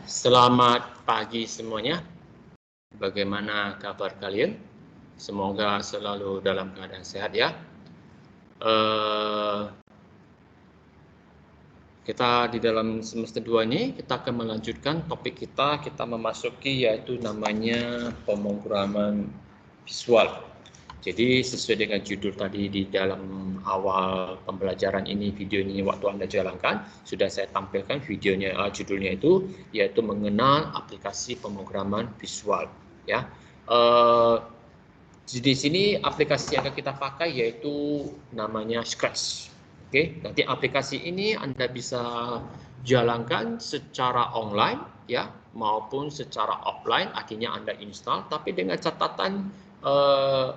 Selamat pagi semuanya. Bagaimana kabar kalian? Semoga selalu dalam keadaan sehat ya. Kita di dalam semester 2 ini kita akan melanjutkan topik kita memasuki yaitu namanya pemrograman visual. Jadi sesuai dengan judul tadi di dalam awal pembelajaran ini, video ini waktu Anda jalankan, sudah saya tampilkan videonya, judulnya itu yaitu mengenal aplikasi pemrograman visual. Ya, di sini aplikasi yang akan kita pakai yaitu namanya Scratch. Oke, nanti aplikasi ini Anda bisa jalankan secara online ya maupun secara offline, artinya Anda install, tapi dengan catatan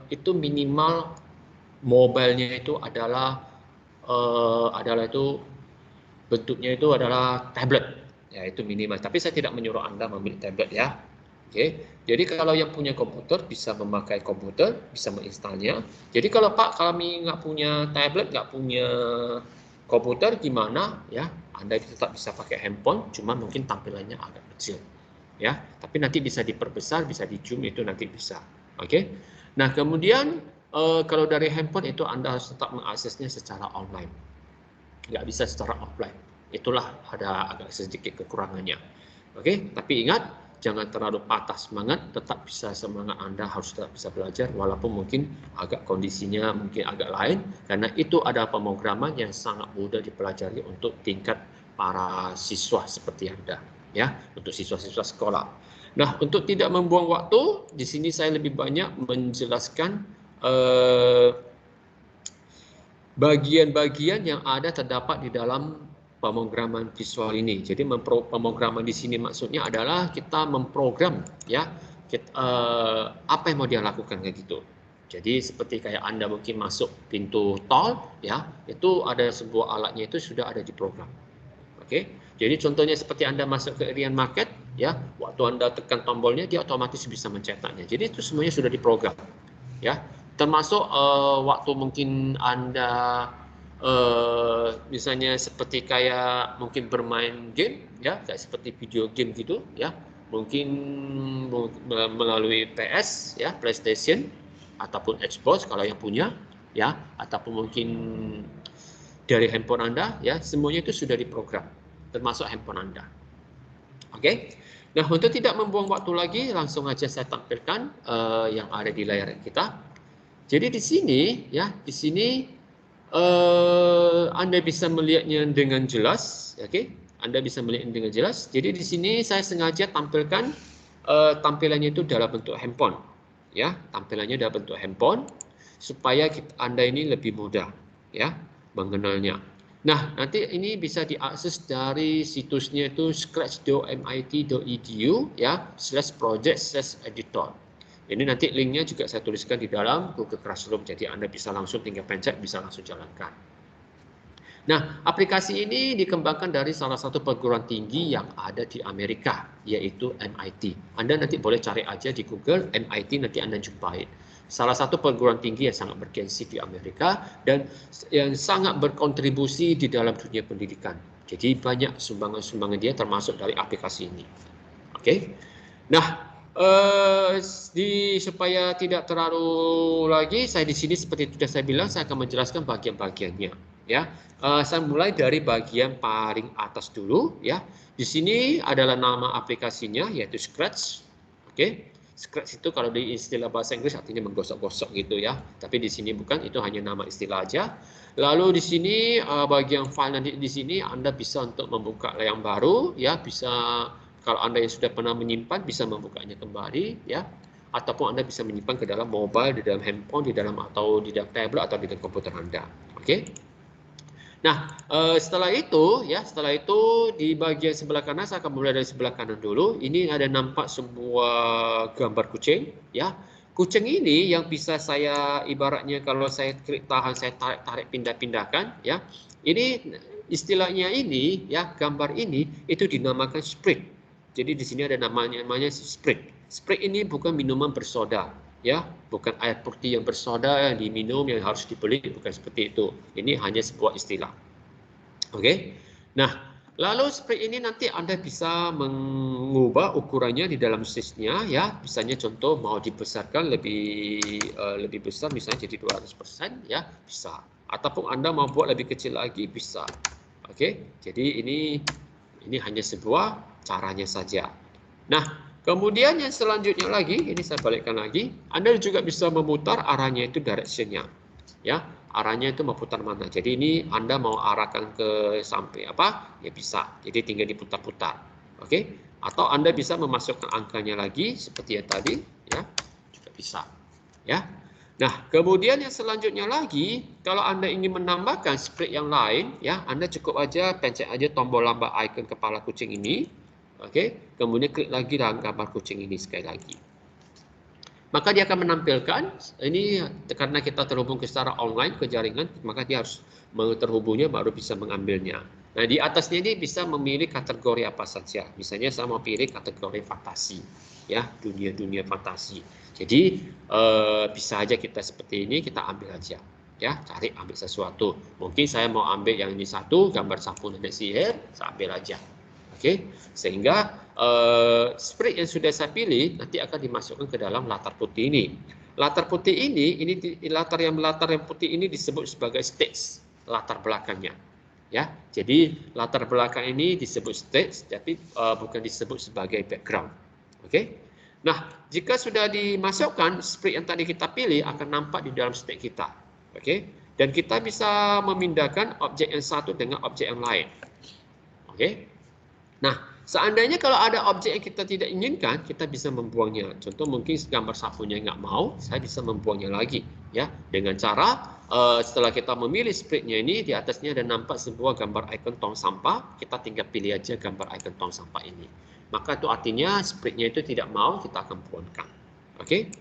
itu minimal mobilenya itu adalah itu bentuknya itu adalah tablet, ya itu minimal. Tapi saya tidak menyuruh Anda memilih tablet ya. Oke, jadi kalau yang punya komputer bisa memakai komputer, bisa menginstalnya. Jadi kalau Pak kami nggak punya tablet, nggak punya komputer, gimana ya? Anda tetap bisa pakai handphone, cuma mungkin tampilannya agak kecil, ya. Tapi nanti bisa diperbesar, bisa di zoom, itu nanti bisa. Oke. Nah kemudian kalau dari handphone itu Anda harus tetap mengaksesnya secara online, nggak bisa secara offline. Itulah ada agak sedikit kekurangannya. Oke, tapi ingat jangan terlalu patah semangat, tetap bisa semangat Anda harus tetap bisa belajar walaupun mungkin agak kondisinya mungkin agak lain, karena itu adalah pemrograman yang sangat mudah dipelajari untuk tingkat para siswa seperti Anda, ya, untuk siswa-siswa sekolah. Nah, untuk tidak membuang waktu, di sini saya lebih banyak menjelaskan bagian-bagian yang ada terdapat di dalam pemrograman visual ini. Jadi pemrograman di sini maksudnya adalah kita memprogram ya apa yang mau dia lakukan kayak gitu. Jadi seperti kayak Anda mungkin masuk pintu tol ya, itu ada sebuah alatnya itu sudah ada di program. Oke. Jadi contohnya seperti Anda masuk ke Rian Market ya, waktu Anda tekan tombolnya dia otomatis bisa mencetaknya. Jadi itu semuanya sudah diprogram. Ya, termasuk waktu mungkin Anda misalnya seperti kayak mungkin bermain game ya, kayak seperti video game gitu ya, mungkin melalui PS ya, PlayStation ataupun Xbox kalau yang punya ya, ataupun mungkin dari handphone Anda ya, semuanya itu sudah diprogram termasuk handphone Anda. Oke. Nah, untuk tidak membuang waktu lagi, langsung aja saya tampilkan yang ada di layar kita. Jadi di sini ya, di sini Anda bisa melihatnya dengan jelas, oke? Anda bisa melihatnya dengan jelas. Jadi di sini saya sengaja tampilkan tampilannya itu dalam bentuk handphone, ya, tampilannya dalam bentuk handphone supaya Anda ini lebih mudah, ya, mengenalnya. Nah, nanti ini bisa diakses dari situsnya itu scratch.mit.edu ya, /project/editor. Ini nanti linknya juga saya tuliskan di dalam Google Classroom, jadi Anda bisa langsung tinggal pencet, bisa langsung jalankan. Nah, aplikasi ini dikembangkan dari salah satu perguruan tinggi yang ada di Amerika, yaitu MIT. Anda nanti boleh cari aja di Google, MIT, nanti Anda jumpai. Salah satu perguruan tinggi yang sangat bergengsi di Amerika dan yang sangat berkontribusi di dalam dunia pendidikan. Jadi banyak sumbangan-sumbangan dia termasuk dari aplikasi ini. Oke. Nah, supaya tidak terlalu lagi, saya di sini seperti sudah saya bilang, saya akan menjelaskan bagian-bagiannya. Ya, saya mulai dari bagian paling atas dulu. Ya, di sini adalah nama aplikasinya yaitu Scratch. Oke, Scratch itu kalau di istilah bahasa Inggris artinya menggosok-gosok gitu ya. Tapi di sini bukan, itu hanya nama istilah aja. Lalu di sini bagian file nanti di sini Anda bisa untuk membuka yang baru, ya bisa. Kalau Anda yang sudah pernah menyimpan bisa membukanya kembali ya, ataupun Anda bisa menyimpan ke dalam mobile, di dalam handphone, di dalam atau di dalam tablet atau di dalam komputer Anda. Oke. Nah, setelah itu di bagian sebelah kanan saya akan mulai dari sebelah kanan dulu. Ini ada nampak sebuah gambar kucing ya. Kucing ini yang bisa saya ibaratnya kalau saya klik tahan, saya tarik pindah-pindahkan ya. Ini istilahnya ini ya, gambar ini itu dinamakan Sprite. Jadi di sini ada namanya Sprite. Sprite ini bukan minuman bersoda, ya, bukan air putih yang bersoda yang diminum yang harus dibeli, bukan seperti itu. Ini hanya sebuah istilah. Oke. Nah, Lalu spray ini nanti Anda bisa mengubah ukurannya di dalam stage-nya ya. Misalnya contoh mau dibesarkan lebih besar misalnya jadi 200% ya, bisa. Ataupun Anda mau buat lebih kecil lagi bisa. Oke. Jadi ini hanya sebuah caranya saja. Nah, kemudian yang selanjutnya lagi, ini saya balikkan lagi, Anda juga bisa memutar arahnya itu direction-nya. Ya, arahnya itu mau putar mana. Jadi ini Anda mau arahkan ke sampai apa? Ya bisa. Jadi tinggal diputar-putar. Oke? Atau Anda bisa memasukkan angkanya lagi seperti yang tadi, ya. Juga bisa. Ya. Nah, kemudian yang selanjutnya lagi, kalau Anda ingin menambahkan spread yang lain, ya, Anda cukup aja pencet aja tombol lambat icon kepala kucing ini. Oke? Kemudian klik lagi dalam gambar kucing ini sekali lagi. Maka dia akan menampilkan, ini karena kita terhubung ke secara online ke jaringan, maka dia harus terhubungnya baru bisa mengambilnya. Nah, di atasnya ini bisa memilih kategori apa saja. Misalnya saya mau pilih kategori fantasi, ya, dunia-dunia fantasi. Jadi bisa aja kita seperti ini, kita ambil aja, ya, cari ambil sesuatu. Mungkin saya mau ambil yang ini satu, gambar sapu nenek sihir, saya ambil aja. Oke, sehingga spread yang sudah saya pilih nanti akan dimasukkan ke dalam latar putih ini. Latar putih ini latar yang putih ini disebut sebagai stage, latar belakangnya. Ya, jadi latar belakang ini disebut stage, tapi bukan disebut sebagai background. Oke. Nah, jika sudah dimasukkan, spread yang tadi kita pilih akan nampak di dalam stage kita. Oke. Dan kita bisa memindahkan objek yang satu dengan objek yang lain. Oke. Nah, seandainya kalau ada objek yang kita tidak inginkan, kita bisa membuangnya. Contoh mungkin gambar sapunya nggak mau, saya bisa membuangnya lagi, ya, dengan cara setelah kita memilih spreadnya ini, di atasnya ada nampak sebuah gambar ikon tong sampah, kita tinggal pilih aja gambar ikon tong sampah ini. Maka itu artinya spreadnya itu tidak mau, kita akan buangkan. Oke?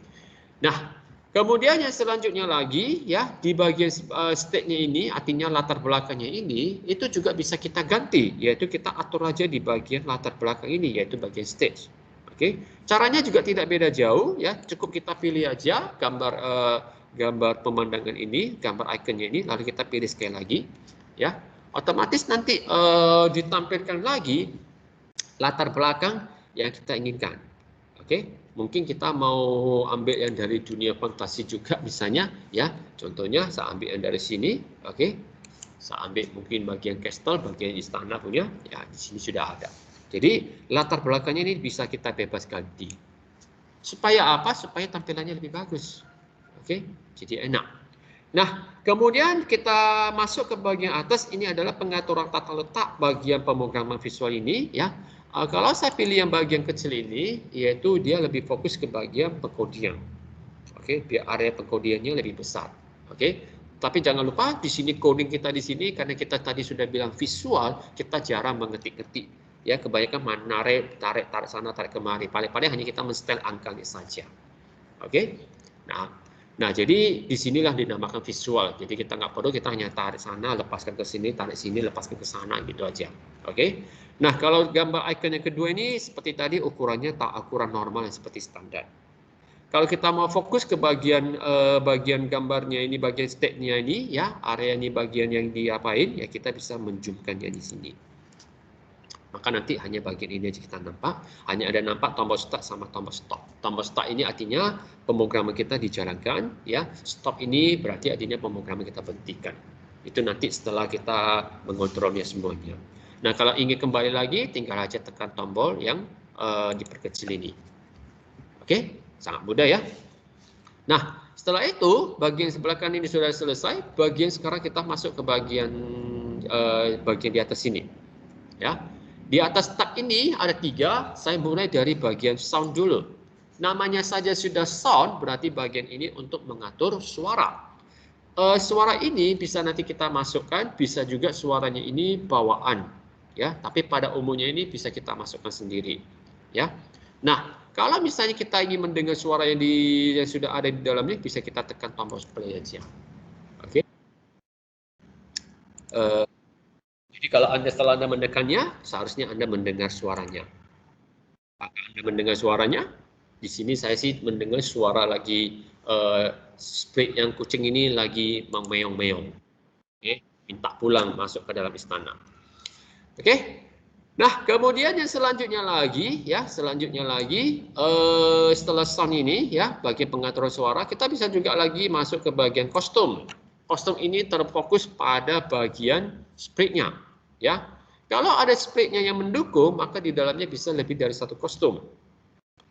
Nah, kemudian yang selanjutnya lagi, ya, di bagian state-nya ini, artinya latar belakangnya ini, itu juga bisa kita ganti, yaitu kita atur aja di bagian latar belakang ini, yaitu bagian stage. Oke, caranya juga tidak beda jauh, ya, cukup kita pilih aja gambar pemandangan ini, gambar ikonnya ini, lalu kita pilih sekali lagi, ya, otomatis nanti ditampilkan lagi latar belakang yang kita inginkan. Oke, mungkin kita mau ambil yang dari dunia fantasi juga misalnya, ya. Contohnya saya ambil yang dari sini, oke. Saya ambil mungkin bagian castle, bagian istana punya, ya di sini sudah ada. Jadi latar belakangnya ini bisa kita bebas ganti. Supaya apa? Supaya tampilannya lebih bagus. Oke, jadi enak. Nah, kemudian kita masuk ke bagian atas, ini adalah pengaturan tata letak bagian pemrograman visual ini, ya. Kalau saya pilih yang bagian kecil ini, yaitu dia lebih fokus ke bagian pengkodian. Oke, biar area pengkodiannya lebih besar. Oke, tapi jangan lupa di sini coding kita di sini karena kita tadi sudah bilang visual, kita jarang mengetik-ketik. Ya, kebanyakan tarik sana, tarik kemari. Paling-paling hanya kita men-setel angkanya saja. Oke, nah jadi disinilah dinamakan visual. Jadi kita nggak perlu, kita hanya tarik sana, lepaskan ke sini, tarik sini, lepaskan ke sana, gitu aja. Oke. Nah, kalau gambar icon yang kedua ini seperti tadi ukurannya ukuran normal yang seperti standar. Kalau kita mau fokus ke bagian gambarnya ini, bagian state-nya ini, ya, area ini bagian yang diapain, ya kita bisa menzoomkannya di sini. Maka nanti hanya bagian ini aja kita nampak, hanya ada nampak tombol start sama tombol stop. Tombol start ini artinya pemrograman kita dijalankan, ya. Stop ini berarti artinya pemrograman kita berhentikan. Itu nanti setelah kita mengontrolnya semuanya. Nah, kalau ingin kembali lagi, tinggal aja tekan tombol yang diperkecil ini. Oke, sangat mudah ya. Nah, setelah itu bagian sebelah kanan ini sudah selesai. Bagian sekarang kita masuk ke bagian di atas sini, ya. Di atas tab ini ada 3. Saya mulai dari bagian sound dulu. Namanya saja sudah sound, berarti bagian ini untuk mengatur suara. Suara ini bisa nanti kita masukkan, bisa juga suaranya ini bawaan, ya. Tapi pada umumnya ini bisa kita masukkan sendiri, ya. Nah, kalau misalnya kita ingin mendengar suara yang sudah ada di dalamnya, bisa kita tekan tombol play aja. Oke. Jadi kalau setelah Anda menekannya, seharusnya Anda mendengar suaranya. Apakah Anda mendengar suaranya? Di sini saya sih mendengar suara lagi spread yang kucing ini lagi memeong-meong. Oke, minta pulang masuk ke dalam istana. Oke. Nah, kemudian yang selanjutnya lagi, setelah sound ini, ya, bagian pengaturan suara, kita bisa juga lagi masuk ke bagian kostum. Kostum ini terfokus pada bagian spreadnya, ya. Kalau ada spreadnya yang mendukung, maka di dalamnya bisa lebih dari satu kostum.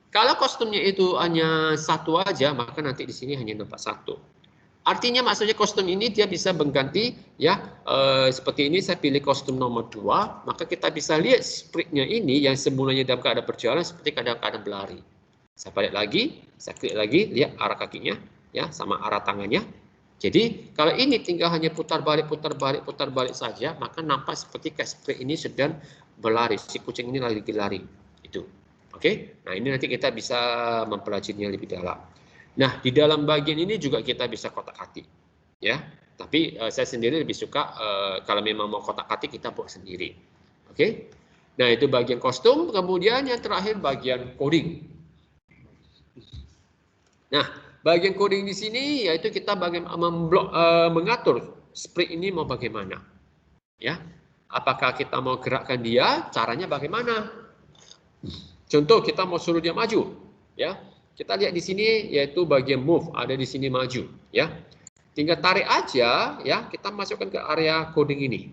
Kalau kostumnya itu hanya satu aja, maka nanti di sini hanya nampak satu. Artinya maksudnya kostum ini dia bisa mengganti, ya, seperti ini saya pilih kostum nomor 2, maka kita bisa lihat spreadnya ini yang semulanya dalam keadaan berjalan seperti keadaan berlari. Saya balik lagi, saya klik lagi, lihat arah kakinya, ya, sama arah tangannya. Jadi kalau ini tinggal hanya putar balik saja, maka nampak seperti spread ini sedang berlari, si kucing ini lagi lari. Itu, oke? Nah ini nanti kita bisa mempelajarinya lebih dalam. Nah, di dalam bagian ini juga kita bisa kotak-atik, ya. Tapi saya sendiri lebih suka kalau memang mau kotak-atik kita buat sendiri, oke? Nah, itu bagian kostum. Kemudian yang terakhir bagian coding. Nah, bagian coding di sini yaitu kita mengatur spread ini mau bagaimana, ya. Apakah kita mau gerakkan dia? Caranya bagaimana? Contoh kita mau suruh dia maju, ya. Kita lihat di sini yaitu bagian move, ada di sini maju, ya. Tinggal tarik aja, ya, kita masukkan ke area coding ini.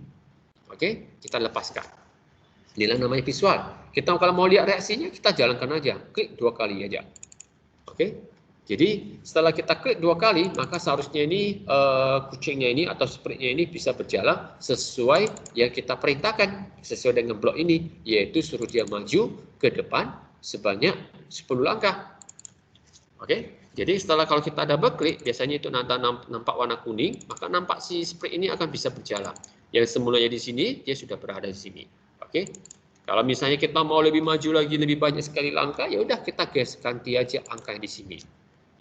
Oke, kita lepaskan. Inilah namanya visual. Kita kalau mau lihat reaksinya, kita jalankan aja, klik 2 kali aja. Oke. Jadi setelah kita klik 2 kali, maka seharusnya ini kucingnya ini atau spreadnya ini bisa berjalan sesuai yang kita perintahkan, sesuai dengan blok ini, yaitu suruh dia maju ke depan sebanyak 10 langkah. Oke, jadi setelah kalau kita double klik, biasanya itu nampak warna kuning, maka nampak si spread ini akan bisa berjalan. Yang semulanya di sini, dia sudah berada di sini. Oke, kalau misalnya kita mau lebih maju lagi, lebih banyak sekali langkah, ya udah kita ganti aja angka di sini.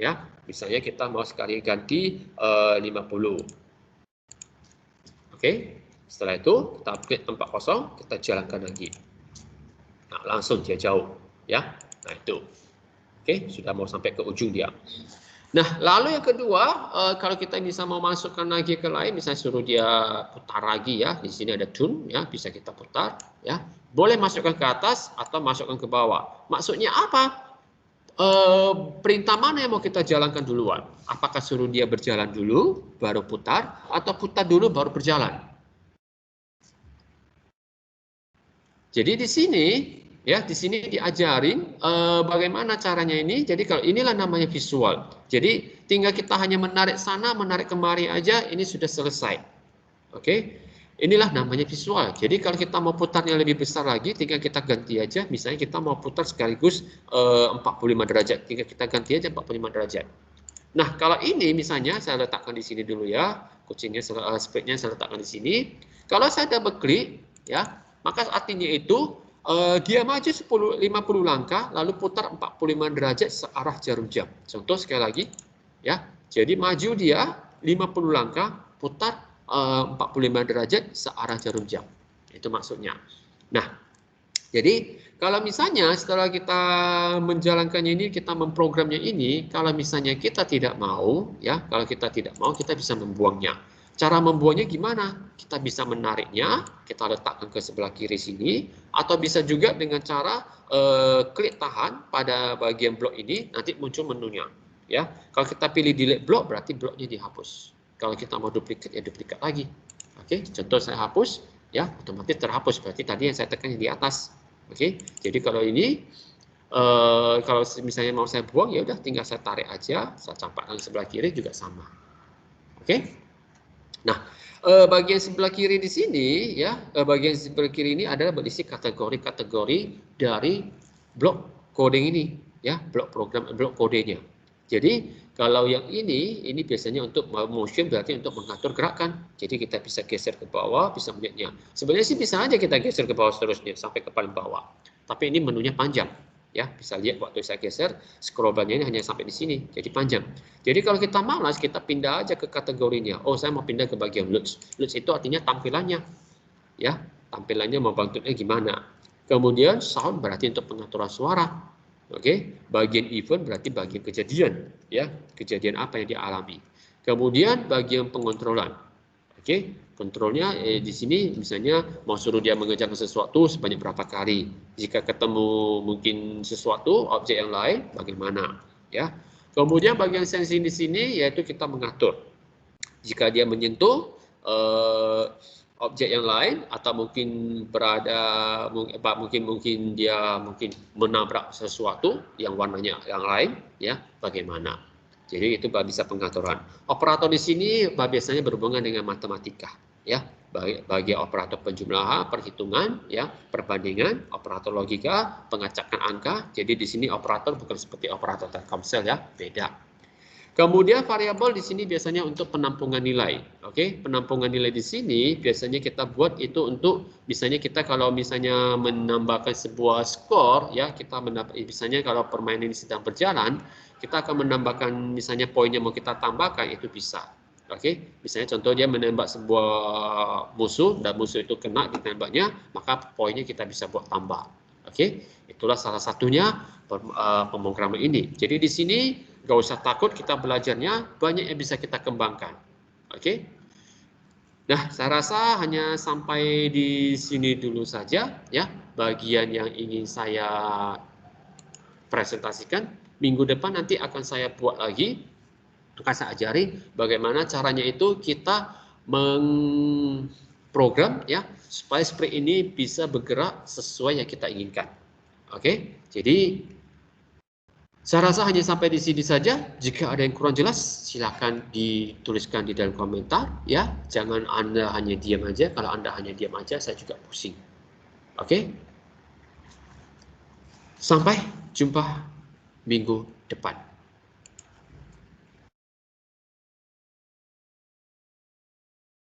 Ya, misalnya kita mau sekali ganti 50. Oke, setelah itu kita klik tempat kosong, kita jalankan lagi. Nah, langsung dia jauh, ya. Nah itu. Oke, sudah mau sampai ke ujung dia. Nah, lalu yang kedua, kalau kita bisa mau masukkan lagi ke lain, misalnya suruh dia putar lagi, ya. Di sini ada tune, ya, bisa kita putar, ya. Boleh masukkan ke atas atau masukkan ke bawah. Maksudnya apa? Perintah mana yang mau kita jalankan duluan? Apakah suruh dia berjalan dulu, baru putar, atau putar dulu baru berjalan? Jadi di sini, ya, di sini diajarin bagaimana caranya ini. Jadi kalau inilah namanya visual. Jadi tinggal kita hanya menarik sana, menarik kemari aja, ini sudah selesai. Oke, inilah namanya visual. Jadi kalau kita mau putarnya lebih besar lagi, tinggal kita ganti aja. Misalnya kita mau putar sekaligus 45 derajat, tinggal kita ganti aja 45 derajat. Nah, kalau ini misalnya saya letakkan di sini dulu, ya, kucingnya spreadnya saya letakkan di sini. Kalau saya double klik, ya, maka artinya itu dia maju 50 langkah lalu putar 45 derajat searah jarum jam. Contoh sekali lagi, ya. Jadi maju dia 50 langkah, putar 45 derajat searah jarum jam. Itu maksudnya. Nah, jadi kalau misalnya setelah kita menjalankannya ini, kita memprogramnya ini, kalau misalnya kita tidak mau, ya, kalau kita tidak mau, kita bisa membuangnya. Cara membuangnya gimana? Kita bisa menariknya, kita letakkan ke sebelah kiri sini, atau bisa juga dengan cara klik tahan pada bagian blok ini, nanti muncul menunya. Ya, kalau kita pilih delete blok, berarti bloknya dihapus. Kalau kita mau duplikat, ya duplikat lagi. Oke, contoh saya hapus, ya, otomatis terhapus. Berarti tadi yang saya tekan yang di atas. Oke, jadi kalau ini, kalau misalnya mau saya buang, ya udah tinggal saya tarik aja, saya campakkan sebelah kiri juga sama. Oke. Nah, bagian sebelah kiri di sini, ya, bagian sebelah kiri ini adalah berisi kategori-kategori dari blok coding ini, ya, blok program, blok kodenya. Jadi kalau yang ini biasanya untuk motion, berarti untuk mengatur gerakan. Jadi kita bisa geser ke bawah, bisa melihatnya. Sebenarnya sih bisa aja kita geser ke bawah seterusnya sampai ke paling bawah. Tapi ini menunya panjang. Ya, bisa lihat waktu saya geser, scroll bar-nya ini hanya sampai di sini, jadi panjang. Jadi kalau kita malas, kita pindah aja ke kategorinya. Oh, saya mau pindah ke bagian LUTs. LUTs itu artinya tampilannya. Ya, tampilannya mau bentuknya gimana. Kemudian sound berarti untuk pengaturan suara. Oke, bagian event berarti bagian kejadian, ya, kejadian apa yang dialami. Kemudian bagian pengontrolan. Oke, kontrolnya di sini misalnya mau suruh dia mengerjakan sesuatu sebanyak berapa kali. Jika ketemu mungkin sesuatu objek yang lain, bagaimana? Ya. Kemudian bagian sensing di sini yaitu kita mengatur. Jika dia menyentuh objek yang lain atau mungkin mungkin dia menabrak sesuatu yang warnanya yang lain, ya bagaimana? Jadi itu bisa pengaturan. Operator di sini biasanya berhubungan dengan matematika, ya. Bagi operator penjumlahan, perhitungan, ya, perbandingan, operator logika, pengacakan angka. Jadi di sini operator bukan seperti operator Telkomsel, ya, beda. Kemudian variabel di sini biasanya untuk penampungan nilai. Oke, penampungan nilai di sini biasanya kita buat itu untuk misalnya kita kalau misalnya menambahkan sebuah skor, ya kita misalnya kalau permainan ini sedang berjalan, kita akan menambahkan misalnya poinnya mau kita tambahkan itu bisa. Oke, misalnya contoh dia menembak sebuah musuh dan musuh itu kena ditembaknya, maka poinnya kita bisa buat tambah. Oke, itulah salah satunya pemrograman ini. Jadi di sini nggak usah takut, kita belajarnya banyak yang bisa kita kembangkan. Oke. Nah, saya rasa hanya sampai di sini dulu saja ya bagian yang ingin saya presentasikan. Minggu depan nanti akan saya buat lagi, akan saya ajari bagaimana caranya itu kita mengprogram ya supaya sprint ini bisa bergerak sesuai yang kita inginkan. Oke. Jadi saya rasa hanya sampai di sini saja. Jika ada yang kurang jelas, silakan dituliskan di dalam komentar. Ya, jangan Anda hanya diam aja. Kalau Anda hanya diam aja, saya juga pusing. Oke? Sampai jumpa minggu depan.